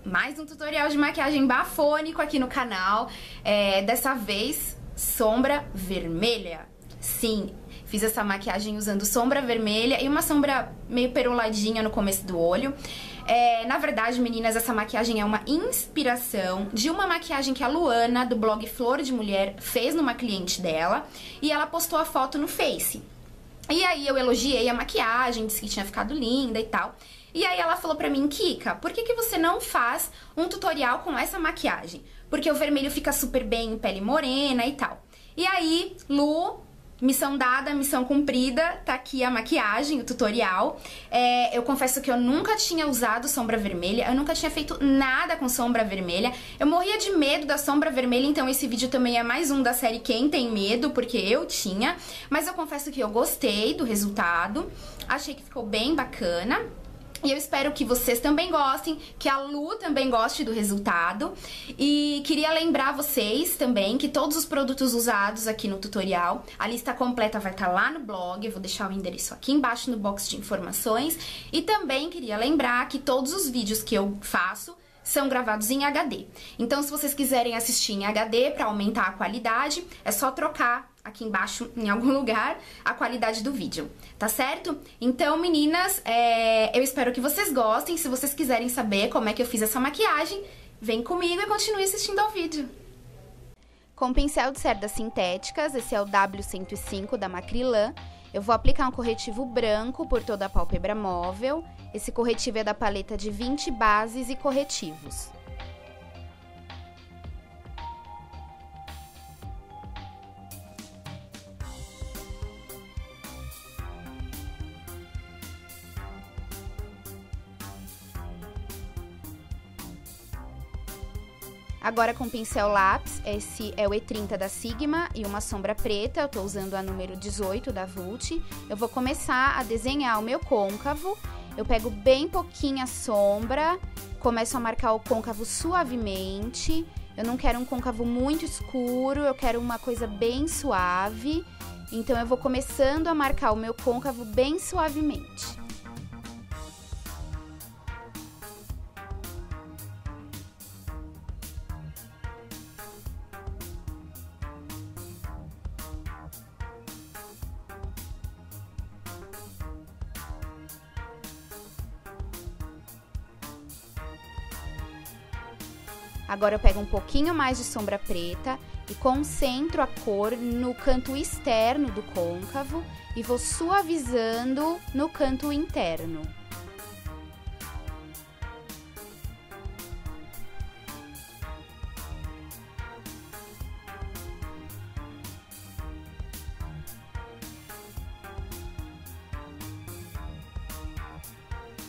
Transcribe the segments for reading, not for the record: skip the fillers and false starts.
mais um tutorial de maquiagem bafônico aqui no canal. Dessa vez, sombra vermelha. Sim, fiz essa maquiagem usando sombra vermelha e uma sombra meio peroladinha no começo do olho. Na verdade, meninas, essa maquiagem é uma inspiração de uma maquiagem que a Luana, do blog Flor de Mulher, fez numa cliente dela. E ela postou a foto no Face. E aí eu elogiei a maquiagem, disse que tinha ficado linda e tal. E aí ela falou pra mim, Kika, por que você não faz um tutorial com essa maquiagem? Porque o vermelho fica super bem em pele morena e tal. E aí, Lu, missão dada, missão cumprida, tá aqui a maquiagem, o tutorial. Eu confesso que eu nunca tinha usado sombra vermelha, eu nunca tinha feito nada com sombra vermelha. Eu morria de medo da sombra vermelha, então esse vídeo também é mais um da série Quem Tem Medo, porque eu tinha. Mas eu confesso que eu gostei do resultado, achei que ficou bem bacana. E eu espero que vocês também gostem, que a Lu também goste do resultado. E queria lembrar vocês também que todos os produtos usados aqui no tutorial, a lista completa vai estar lá no blog, eu vou deixar o endereço aqui embaixo no box de informações. E também queria lembrar que todos os vídeos que eu faço são gravados em HD. Então, se vocês quiserem assistir em HD para aumentar a qualidade, é só trocar aqui embaixo, em algum lugar, a qualidade do vídeo, tá certo? Então, meninas, eu espero que vocês gostem. Se vocês quiserem saber como é que eu fiz essa maquiagem, vem comigo e continue assistindo ao vídeo. Com pincel de cerdas sintéticas, esse é o W105 da Macrylan, eu vou aplicar um corretivo branco por toda a pálpebra móvel. Esse corretivo é da paleta de 20 bases e corretivos. Agora com pincel lápis, esse é o E30 da Sigma e uma sombra preta, eu tô usando a número 18 da Vult. Eu vou começar a desenhar o meu côncavo, eu pego bem pouquinha sombra, começo a marcar o côncavo suavemente. Eu não quero um côncavo muito escuro, eu quero uma coisa bem suave. Então eu vou começando a marcar o meu côncavo bem suavemente. Agora eu pego um pouquinho mais de sombra preta e concentro a cor no canto externo do côncavo e vou suavizando no canto interno.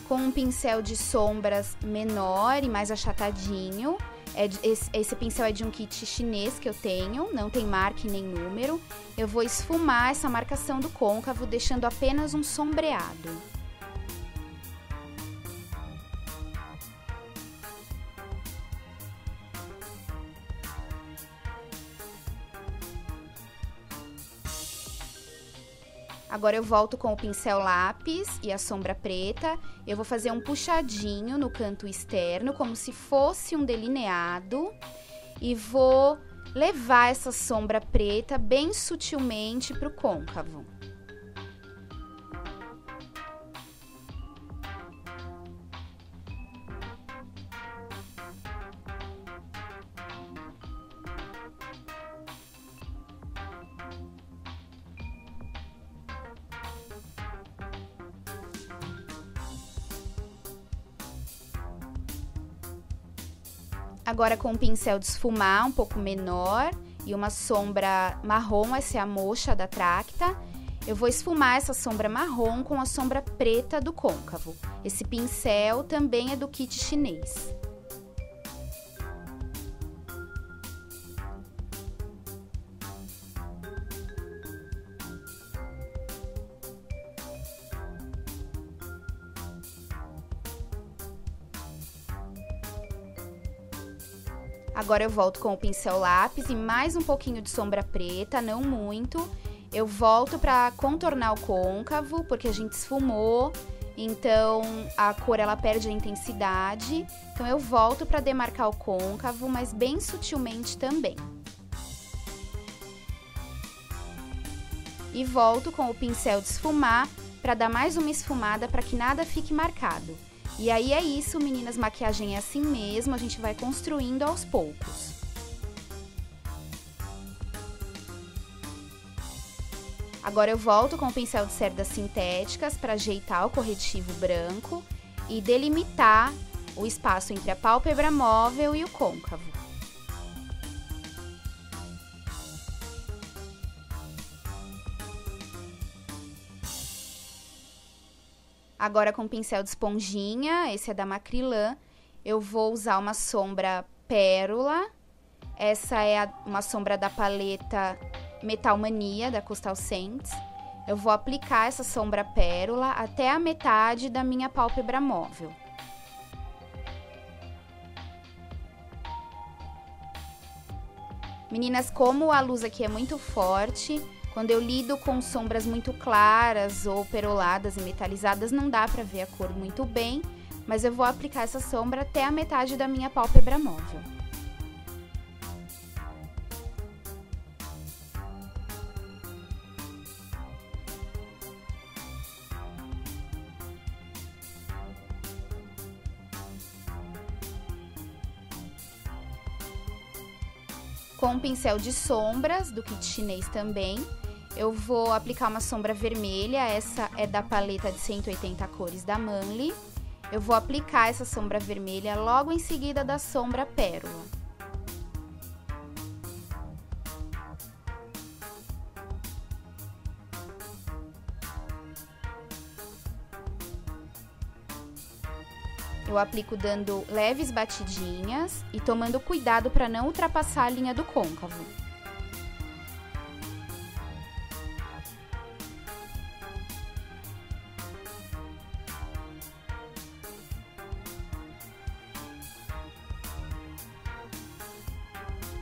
Com um pincel de sombras menor e mais achatadinho, esse pincel é de um kit chinês que eu tenho, não tem marca nem número. Eu vou esfumar essa marcação do côncavo, deixando apenas um sombreado. Agora eu volto com o pincel lápis e a sombra preta, eu vou fazer um puxadinho no canto externo, como se fosse um delineado, e vou levar essa sombra preta bem sutilmente para o côncavo. Agora com um pincel de esfumar um pouco menor e uma sombra marrom, essa é a Mocha da Tracta, eu vou esfumar essa sombra marrom com a sombra preta do côncavo. Esse pincel também é do kit chinês. Agora eu volto com o pincel lápis e mais um pouquinho de sombra preta, não muito. Eu volto para contornar o côncavo, porque a gente esfumou. então a cor ela perde a intensidade. Então eu volto para demarcar o côncavo, mas bem sutilmente também. E volto com o pincel de esfumar para dar mais uma esfumada para que nada fique marcado. E aí é isso, meninas, maquiagem é assim mesmo, a gente vai construindo aos poucos. Agora eu volto com o pincel de cerdas sintéticas para ajeitar o corretivo branco e delimitar o espaço entre a pálpebra móvel e o côncavo. Agora com o pincel de esponjinha, esse é da Macrylan, eu vou usar uma sombra pérola. Essa é uma sombra da paleta Metal Mania, da Coastal Scents. Eu vou aplicar essa sombra pérola até a metade da minha pálpebra móvel. Meninas, como a luz aqui é muito forte, quando eu lido com sombras muito claras ou peroladas e metalizadas, não dá pra ver a cor muito bem, mas eu vou aplicar essa sombra até a metade da minha pálpebra móvel. Com um pincel de sombras, do kit chinês também, eu vou aplicar uma sombra vermelha, essa é da paleta de 180 cores da Manly. Eu vou aplicar essa sombra vermelha logo em seguida da sombra pérola. Eu aplico dando leves batidinhas e tomando cuidado para não ultrapassar a linha do côncavo.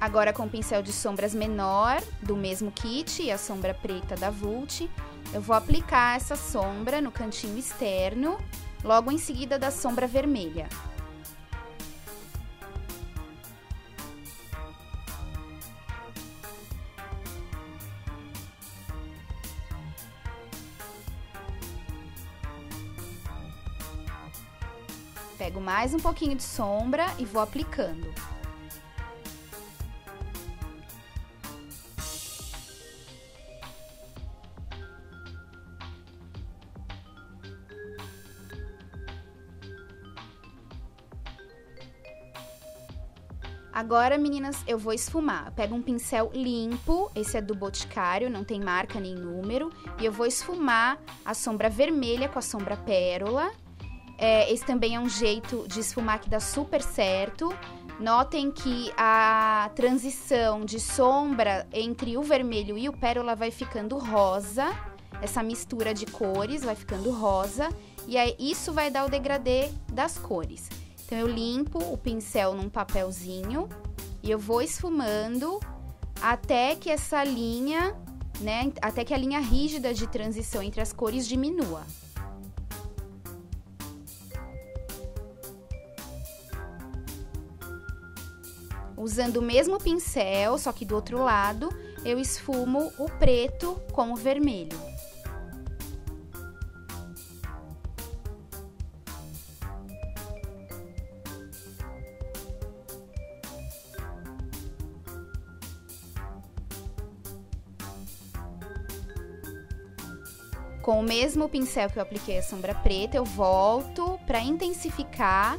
Agora com o pincel de sombras menor, do mesmo kit, e a sombra preta da Vult, eu vou aplicar essa sombra no cantinho externo, logo em seguida da sombra vermelha. Pego mais um pouquinho de sombra e vou aplicando. Agora, meninas, eu vou esfumar. Pego um pincel limpo, esse é do Boticário, não tem marca nem número, e eu vou esfumar a sombra vermelha com a sombra pérola. Esse também é um jeito de esfumar que dá super certo. Notem que a transição de sombra entre o vermelho e o pérola vai ficando rosa. Essa mistura de cores vai ficando rosa. E aí isso vai dar o degradê das cores. Então, eu limpo o pincel num papelzinho e eu vou esfumando até que essa linha, né, até que a linha rígida de transição entre as cores diminua. Usando o mesmo pincel, só que do outro lado, eu esfumo o preto com o vermelho. Com o mesmo pincel que eu apliquei a sombra preta, eu volto para intensificar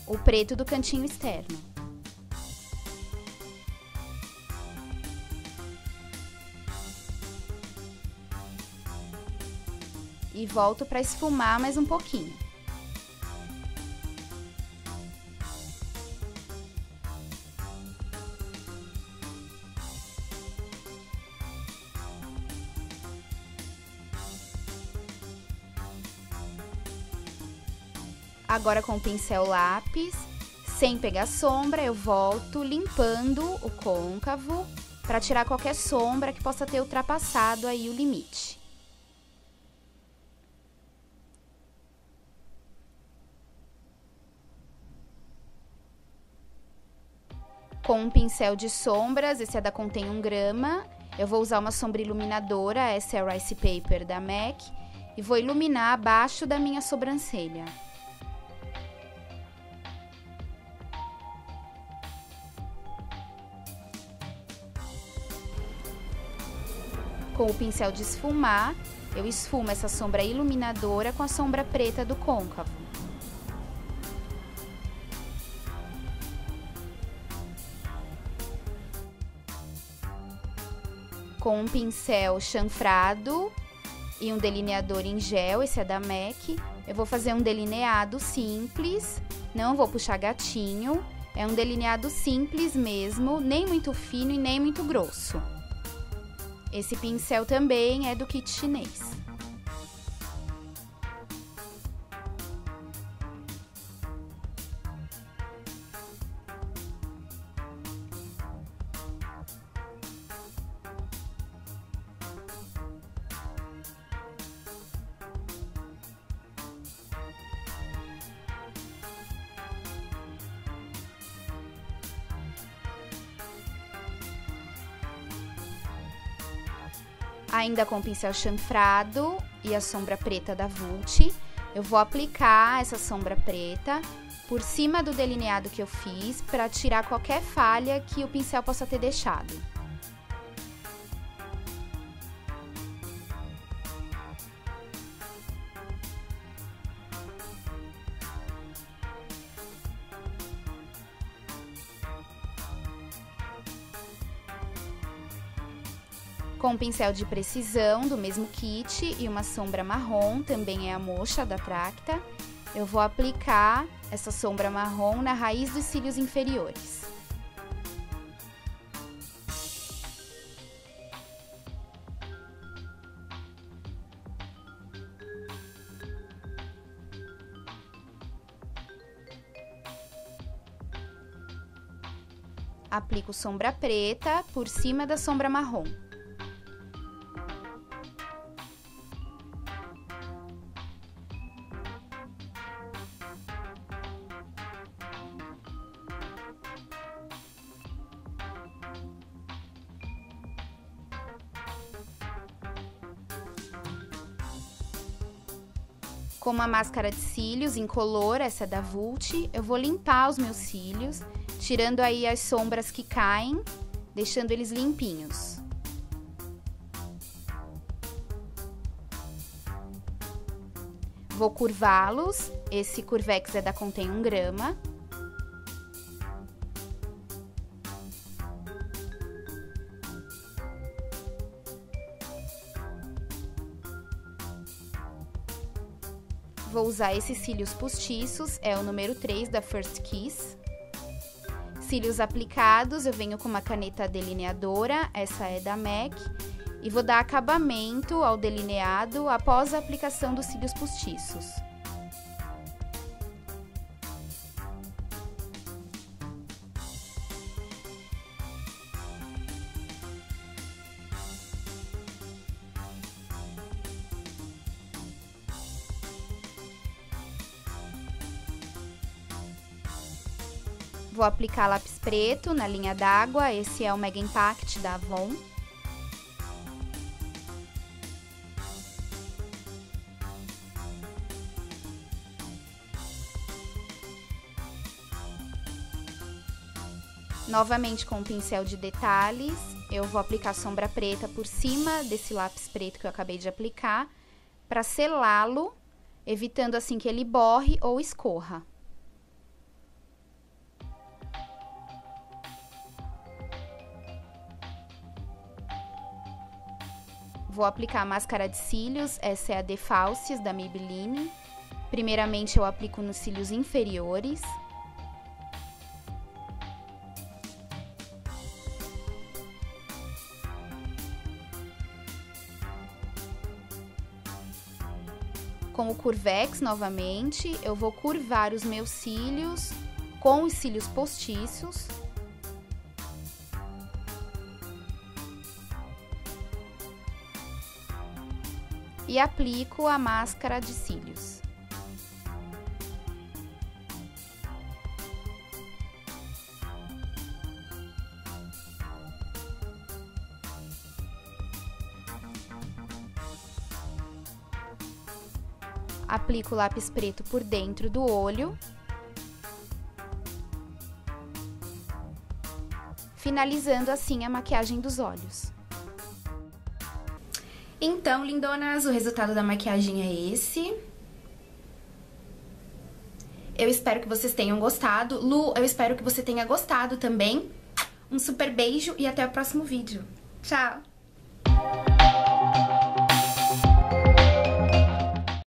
o preto do cantinho externo. E volto para esfumar mais um pouquinho. Agora com o pincel lápis, sem pegar sombra, eu volto limpando o côncavo para tirar qualquer sombra que possa ter ultrapassado aí o limite. Com um pincel de sombras, esse é da Contém 1 grama, eu vou usar uma sombra iluminadora, essa é a Rice Paper da MAC, e vou iluminar abaixo da minha sobrancelha. Com o pincel de esfumar, eu esfumo essa sombra iluminadora com a sombra preta do côncavo. Com um pincel chanfrado e um delineador em gel, esse é da MAC, eu vou fazer um delineado simples, não vou puxar gatinho, é um delineado simples mesmo, nem muito fino e nem muito grosso. Esse pincel também é do kit chinês. Ainda com o pincel chanfrado e a sombra preta da Vult, eu vou aplicar essa sombra preta por cima do delineado que eu fiz para tirar qualquer falha que o pincel possa ter deixado. Com um pincel de precisão do mesmo kit e uma sombra marrom, também é a Mocha da Tracta, eu vou aplicar essa sombra marrom na raiz dos cílios inferiores. Aplico sombra preta por cima da sombra marrom. Com uma máscara de cílios incolor, essa é da Vult, eu vou limpar os meus cílios, tirando aí as sombras que caem, deixando eles limpinhos. Vou curvá-los, esse Curvex é da Contém 1 grama. Vou usar esses cílios postiços, é o número 3 da First Kiss. Cílios aplicados, eu venho com uma caneta delineadora, essa é da MAC, e vou dar acabamento ao delineado após a aplicação dos cílios postiços. Vou aplicar lápis preto na linha d'água, esse é o Mega Impact da Avon. Novamente com o pincel de detalhes, eu vou aplicar sombra preta por cima desse lápis preto que eu acabei de aplicar, para selá-lo, evitando assim que ele borre ou escorra. Vou aplicar a máscara de cílios, essa é a The Falsies da Maybelline. Primeiramente eu aplico nos cílios inferiores. Com o Curvex novamente, eu vou curvar os meus cílios com os cílios postiços. E aplico a máscara de cílios. Aplico o lápis preto por dentro do olho. Finalizando assim a maquiagem dos olhos. Então, lindonas, o resultado da maquiagem é esse. Eu espero que vocês tenham gostado. Lu, eu espero que você tenha gostado também. Um super beijo e até o próximo vídeo. Tchau!